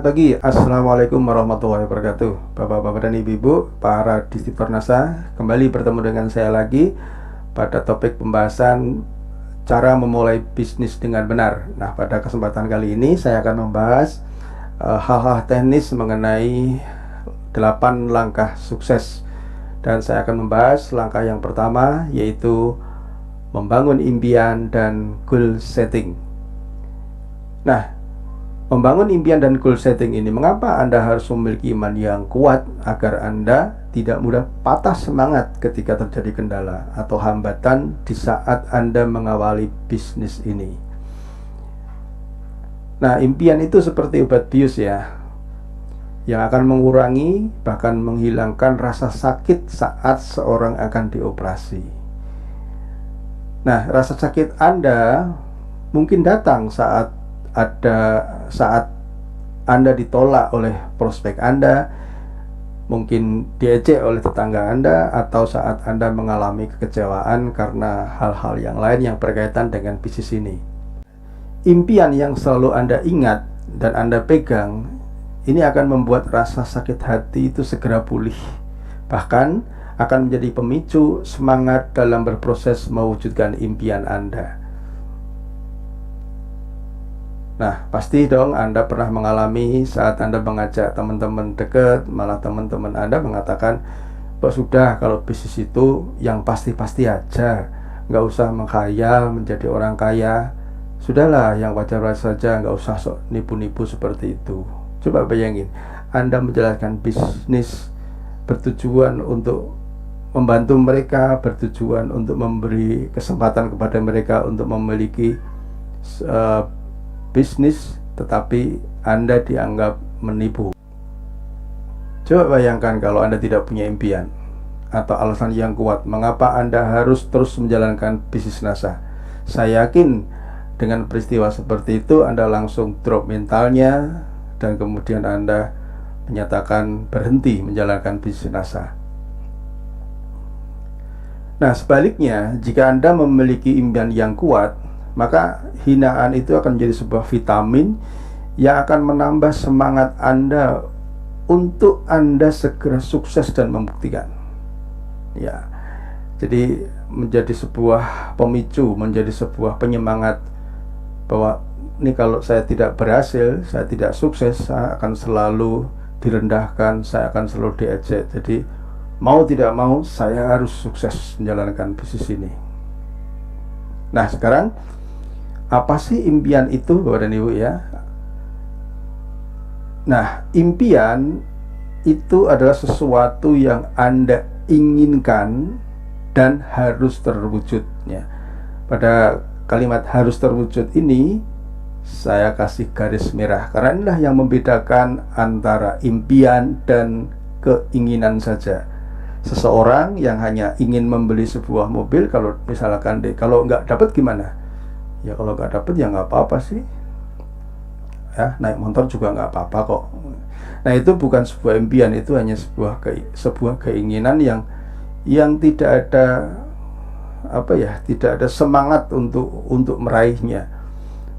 pagi, Assalamualaikum warahmatullahi wabarakatuh. Bapak-bapak dan ibu-ibu, para distributor NASA, kembali bertemu dengan saya lagi pada topik pembahasan cara memulai bisnis dengan benar. Nah, pada kesempatan kali ini saya akan membahas hal-hal teknis mengenai 8 langkah sukses. Dan saya akan membahas langkah yang pertama, yaitu membangun impian dan goal setting. Nah, membangun impian dan goal setting ini, mengapa Anda harus memiliki iman yang kuat agar Anda tidak mudah patah semangat ketika terjadi kendala atau hambatan di saat Anda mengawali bisnis ini. Nah, impian itu seperti obat bius ya, yang akan mengurangi bahkan menghilangkan rasa sakit saat seorang akan dioperasi. Nah, rasa sakit Anda mungkin datang saat Anda ditolak oleh prospek Anda, mungkin diejek oleh tetangga Anda, atau saat Anda mengalami kekecewaan karena hal-hal yang lain yang berkaitan dengan bisnis ini. Impian yang selalu Anda ingat dan Anda pegang, ini akan membuat rasa sakit hati itu segera pulih, bahkan akan menjadi pemicu semangat dalam berproses mewujudkan impian Anda. Nah, pasti dong Anda pernah mengalami saat Anda mengajak teman-teman dekat, malah teman-teman Anda mengatakan, sudah, kalau bisnis itu yang pasti-pasti aja, nggak usah menghayal menjadi orang kaya, sudahlah yang wajar-wajar saja, nggak usah sok nipu-nipu seperti itu. Coba bayangin, Anda menjalankan bisnis bertujuan untuk membantu mereka, bertujuan untuk memberi kesempatan kepada mereka untuk memiliki bisnis, tetapi Anda dianggap menipu. Coba bayangkan kalau Anda tidak punya impian atau alasan yang kuat mengapa Anda harus terus menjalankan bisnis NASA. Saya yakin dengan peristiwa seperti itu Anda langsung drop mentalnya dan kemudian Anda menyatakan berhenti menjalankan bisnis NASA. Nah, sebaliknya, jika Anda memiliki impian yang kuat, maka hinaan itu akan menjadi sebuah vitamin yang akan menambah semangat Anda untuk Anda segera sukses dan membuktikan. Ya, jadi menjadi sebuah pemicu, menjadi sebuah penyemangat bahwa ini kalau saya tidak berhasil, saya tidak sukses, saya akan selalu direndahkan, saya akan selalu diejek. Jadi mau tidak mau saya harus sukses menjalankan bisnis ini. Nah, sekarang apa sih impian itu, Bapak dan Ibu ya? Nah, impian itu adalah sesuatu yang Anda inginkan dan harus terwujud ya. Pada kalimat harus terwujud ini saya kasih garis merah karena inilah yang membedakan antara impian dan keinginan saja. Seseorang yang hanya ingin membeli sebuah mobil, kalau misalkan kalau nggak dapat gimana? Ya kalau nggak dapet ya nggak apa-apa sih ya, naik motor juga nggak apa-apa kok. Nah, itu bukan sebuah impian, itu hanya sebuah keinginan yang tidak ada tidak ada semangat untuk meraihnya.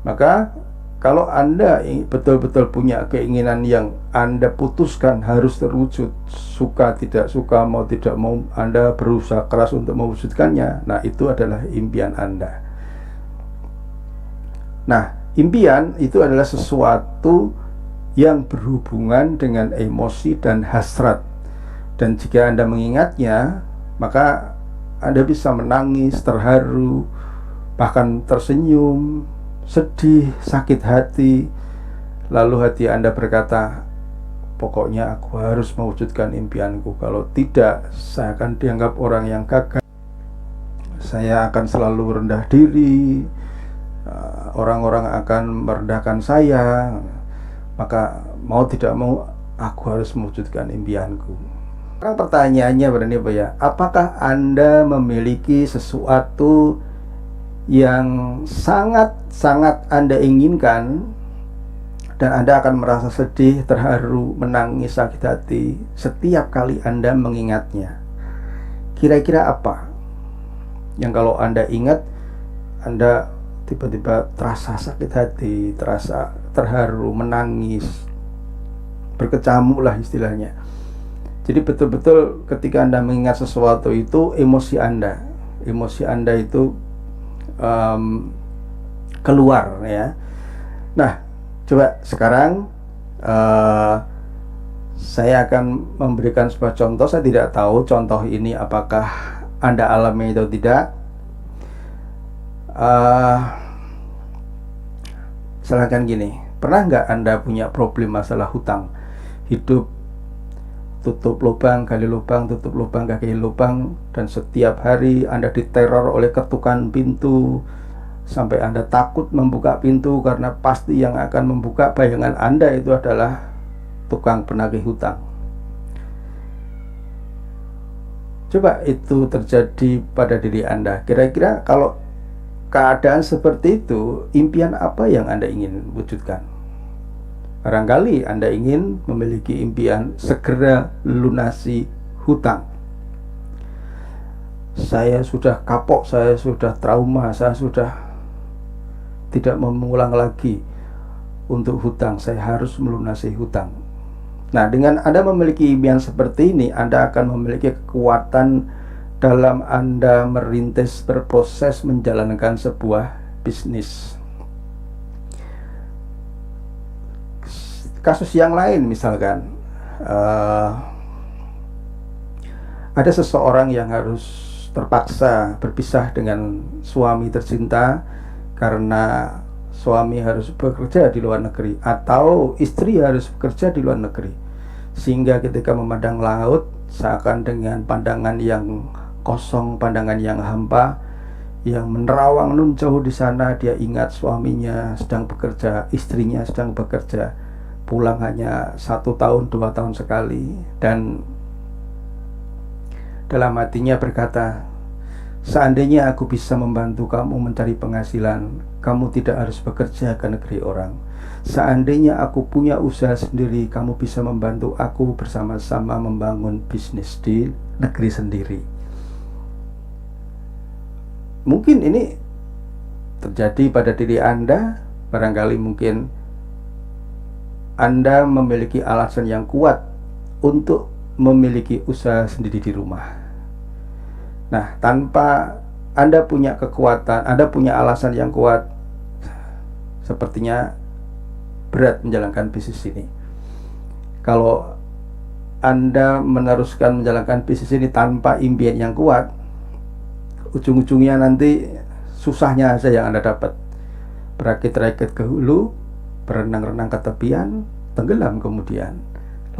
Maka kalau Anda betul-betul punya keinginan yang Anda putuskan harus terwujud, suka tidak suka, mau tidak mau, Anda berusaha keras untuk mewujudkannya. Nah, itu adalah impian Anda. Nah, impian itu adalah sesuatu yang berhubungan dengan emosi dan hasrat. Dan jika Anda mengingatnya, maka Anda bisa menangis, terharu, bahkan tersenyum, sedih, sakit hati. Lalu hati Anda berkata, pokoknya aku harus mewujudkan impianku. Kalau tidak, saya akan dianggap orang yang gagal. Saya akan selalu rendah diri. Orang-orang akan merendahkan saya. Maka mau tidak mau aku harus mewujudkan impianku. Sekarang pertanyaannya berarti apa ya? Apakah Anda memiliki sesuatu yang sangat-sangat Anda inginkan dan Anda akan merasa sedih, terharu, menangis, sakit hati setiap kali Anda mengingatnya? Kira-kira apa yang kalau Anda ingat, Anda tiba-tiba terasa sakit hati, terasa terharu, menangis, berkecamuk lah istilahnya. Jadi betul-betul ketika Anda mengingat sesuatu itu emosi Anda itu keluar ya. Nah, coba sekarang saya akan memberikan sebuah contoh. Saya tidak tahu contoh ini apakah Anda alami atau tidak. Misalkan gini, pernah nggak Anda punya problem masalah hutang? Hidup tutup lubang, gali lubang, tutup lubang, gali lubang, dan setiap hari Anda diteror oleh ketukan pintu sampai Anda takut membuka pintu karena pasti yang akan membuka bayangan Anda itu adalah tukang penagih hutang. Coba itu terjadi pada diri Anda. Kira-kira kalau keadaan seperti itu, impian apa yang Anda ingin wujudkan? Barangkali Anda ingin memiliki impian segera lunasi hutang. Saya sudah kapok, saya sudah trauma, saya sudah tidak mengulang lagi untuk hutang, saya harus melunasi hutang. Nah, dengan Anda memiliki impian seperti ini, Anda akan memiliki kekuatan dalam Anda merintis, berproses menjalankan sebuah bisnis. Kasus yang lain misalkan, ada seseorang yang harus terpaksa berpisah dengan suami tercinta karena suami harus bekerja di luar negeri atau istri harus bekerja di luar negeri, sehingga ketika memandang laut seakan dengan pandangan yang kosong, pandangan yang hampa, yang menerawang nun jauh di sana. Dia ingat suaminya sedang bekerja, istrinya sedang bekerja, pulang hanya 1 tahun 2 tahun sekali, dan dalam hatinya berkata, seandainya aku bisa membantu kamu mencari penghasilan, kamu tidak harus bekerja ke negeri orang. Seandainya aku punya usaha sendiri, kamu bisa membantu aku bersama-sama membangun bisnis di negeri sendiri. Mungkin ini terjadi pada diri Anda. Barangkali mungkin Anda memiliki alasan yang kuat untuk memiliki usaha sendiri di rumah. Nah, tanpa Anda punya kekuatan, Anda punya alasan yang kuat, sepertinya berat menjalankan bisnis ini. Kalau Anda meneruskan menjalankan bisnis ini tanpa impian yang kuat, ujung-ujungnya nanti susahnya saja yang Anda dapat. Berakit-rakit ke hulu, berenang-renang ke tepian, tenggelam kemudian,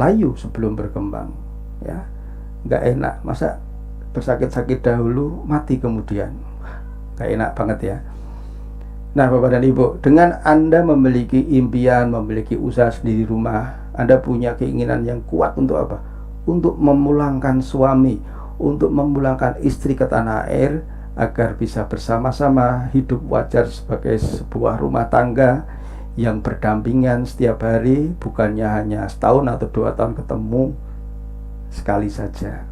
layu sebelum berkembang. Ya, nggak enak. Masa bersakit-sakit dahulu, mati kemudian? Nggak enak banget ya. Nah, Bapak dan Ibu, dengan Anda memiliki impian, memiliki usaha sendiri rumah, Anda punya keinginan yang kuat untuk apa? Untuk memulangkan suami, untuk memulangkan istri ke tanah air, agar bisa bersama-sama hidup wajar sebagai sebuah rumah tangga yang berdampingan setiap hari, bukannya hanya setahun atau 2 tahun ketemu sekali saja.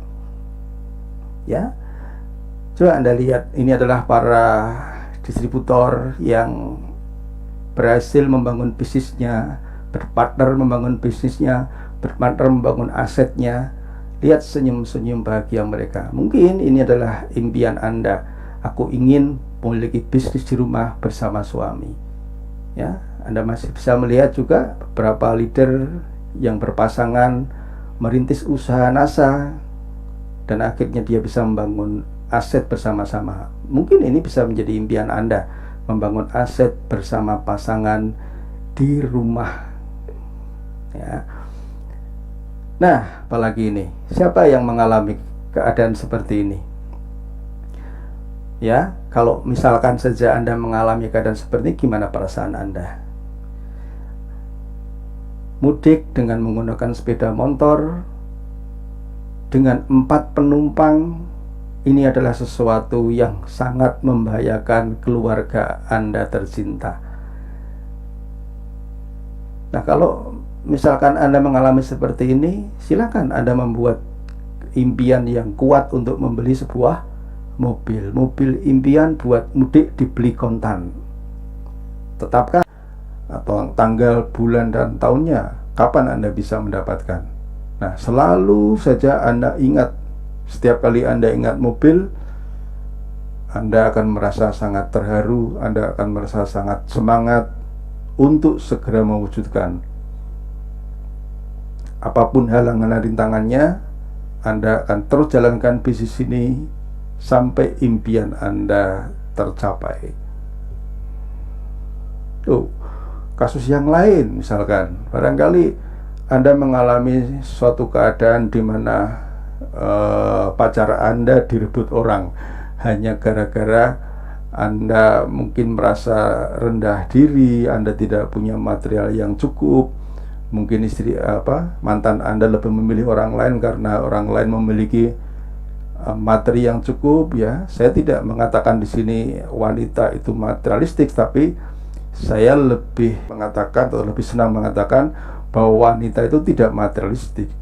Ya, coba Anda lihat, ini adalah para distributor yang berhasil membangun bisnisnya, berpartner membangun bisnisnya, berpartner membangun asetnya. Lihat senyum-senyum bahagia mereka. Mungkin ini adalah impian Anda. Aku ingin memiliki bisnis di rumah bersama suami. Ya, Anda masih bisa melihat juga beberapa leader yang berpasangan merintis usaha NASA, dan akhirnya dia bisa membangun aset bersama-sama. Mungkin ini bisa menjadi impian Anda, membangun aset bersama pasangan di rumah. Ya. Nah, apalagi ini, siapa yang mengalami keadaan seperti ini? Ya, kalau misalkan saja Anda mengalami keadaan seperti ini, gimana perasaan Anda? Mudik dengan menggunakan sepeda motor dengan 4 penumpang, ini adalah sesuatu yang sangat membahayakan keluarga Anda tercinta. Nah, kalau misalkan Anda mengalami seperti ini, silakan Anda membuat impian yang kuat untuk membeli sebuah mobil. Mobil impian buat mudik dibeli kontan. Tetapkan atau tanggal, bulan, dan tahunnya. kapan Anda bisa mendapatkan? Nah, selalu saja Anda ingat, setiap kali Anda ingat mobil, Anda akan merasa sangat terharu, Anda akan merasa sangat semangat untuk segera mewujudkan. Apapun halangan rintangannya, Anda akan terus jalankan bisnis ini sampai impian Anda tercapai. Kasus yang lain misalkan, barangkali Anda mengalami suatu keadaan di mana pacar Anda direbut orang hanya gara-gara Anda mungkin merasa rendah diri, Anda tidak punya material yang cukup. Mungkin mantan Anda lebih memilih orang lain karena orang lain memiliki materi yang cukup, ya. Saya tidak mengatakan di sini wanita itu materialistik, tapi saya lebih mengatakan atau lebih senang mengatakan bahwa wanita itu tidak materialistik,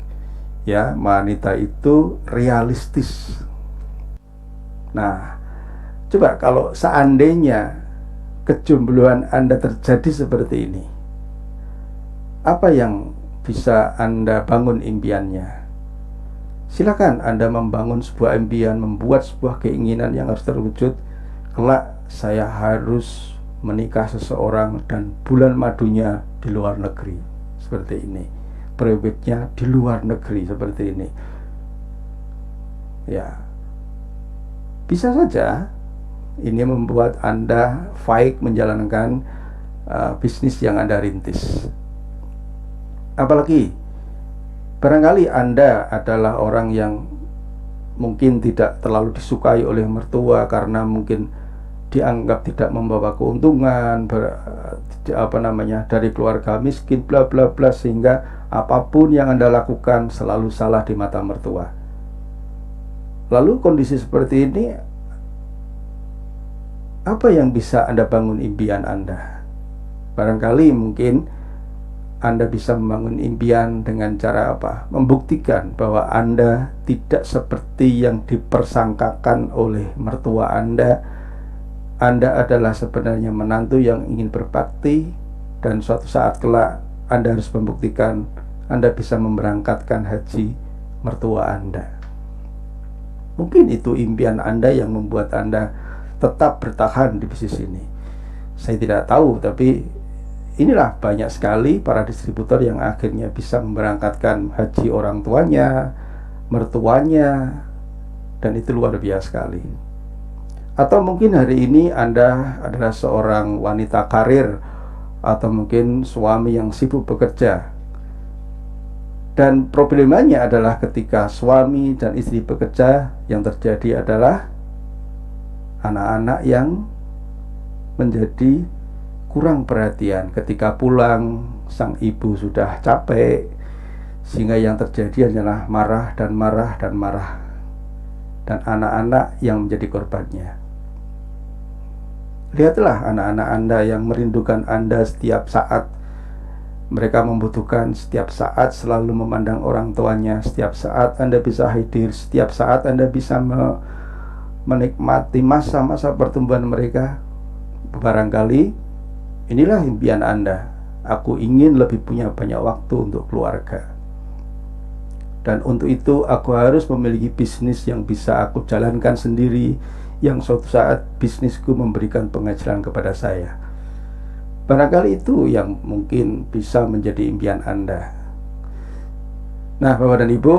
ya. Wanita itu realistis. Nah, coba kalau seandainya kejombloan Anda terjadi seperti ini, apa yang bisa Anda bangun impiannya? Silakan Anda membangun sebuah impian, membuat sebuah keinginan yang harus terwujud. Kelak saya harus menikah seseorang dan bulan madunya di luar negeri, seperti ini. Prewednya di luar negeri, seperti ini. Ya, bisa saja ini membuat Anda baik menjalankan bisnis yang Anda rintis. Apalagi barangkali Anda adalah orang yang mungkin tidak terlalu disukai oleh mertua karena mungkin dianggap tidak membawa keuntungan, dari keluarga miskin, bla bla bla, sehingga apapun yang Anda lakukan selalu salah di mata mertua. Lalu kondisi seperti ini, apa yang bisa Anda bangun impian Anda? Barangkali mungkin Anda bisa membangun impian dengan cara apa? Membuktikan bahwa Anda tidak seperti yang dipersangkakan oleh mertua Anda. Anda adalah sebenarnya menantu yang ingin berbakti, dan suatu saat kelak Anda harus membuktikan Anda bisa memberangkatkan haji mertua Anda. Mungkin itu impian Anda yang membuat Anda tetap bertahan di bisnis ini. Saya tidak tahu, tapi inilah banyak sekali para distributor yang akhirnya bisa memberangkatkan haji orang tuanya, mertuanya, dan itu luar biasa sekali. Atau mungkin hari ini Anda adalah seorang wanita karir, atau mungkin suami yang sibuk bekerja. Dan problemanya adalah ketika suami dan istri bekerja, yang terjadi adalah anak-anak yang menjadi kurang perhatian. Ketika pulang, sang ibu sudah capek, sehingga yang terjadi hanyalah marah dan marah dan marah, dan anak-anak yang menjadi korbannya. Lihatlah anak-anak Anda yang merindukan Anda setiap saat. Mereka membutuhkan setiap saat, selalu memandang orang tuanya. Setiap saat Anda bisa hadir, setiap saat Anda bisa menikmati masa-masa pertumbuhan mereka. Barangkali inilah impian Anda. Aku ingin lebih punya banyak waktu untuk keluarga, dan untuk itu aku harus memiliki bisnis yang bisa aku jalankan sendiri, yang suatu saat bisnisku memberikan penghasilan kepada saya. Barangkali itu yang mungkin bisa menjadi impian Anda. Nah, Bapak dan Ibu,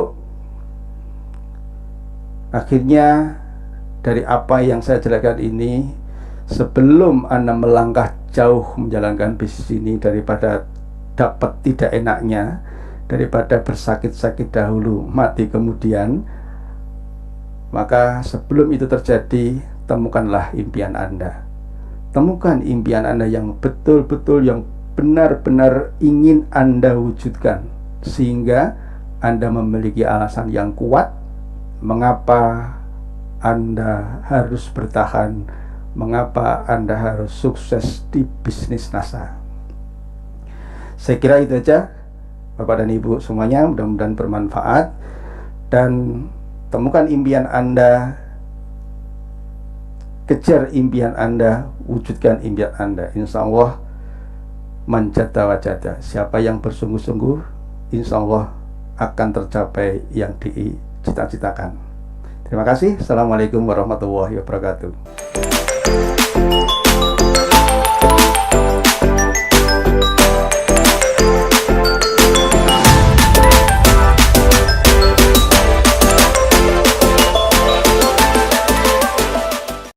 akhirnya dari apa yang saya jelaskan ini, sebelum Anda melangkah jauh menjalankan bisnis ini, daripada dapat tidak enaknya, daripada bersakit-sakit dahulu mati kemudian, maka sebelum itu terjadi, temukanlah impian Anda. Temukan impian Anda yang betul-betul, yang benar-benar ingin Anda wujudkan, sehingga Anda memiliki alasan yang kuat mengapa Anda harus bertahan, mengapa Anda harus sukses di bisnis NASA. Saya kira itu aja, Bapak dan Ibu semuanya, mudah-mudahan bermanfaat. Dan temukan impian Anda, kejar impian Anda, wujudkan impian Anda. Insya Allah man jadda wajada. Siapa yang bersungguh-sungguh, insya Allah akan tercapai yang dicita-citakan. Terima kasih. Assalamualaikum warahmatullahi wabarakatuh.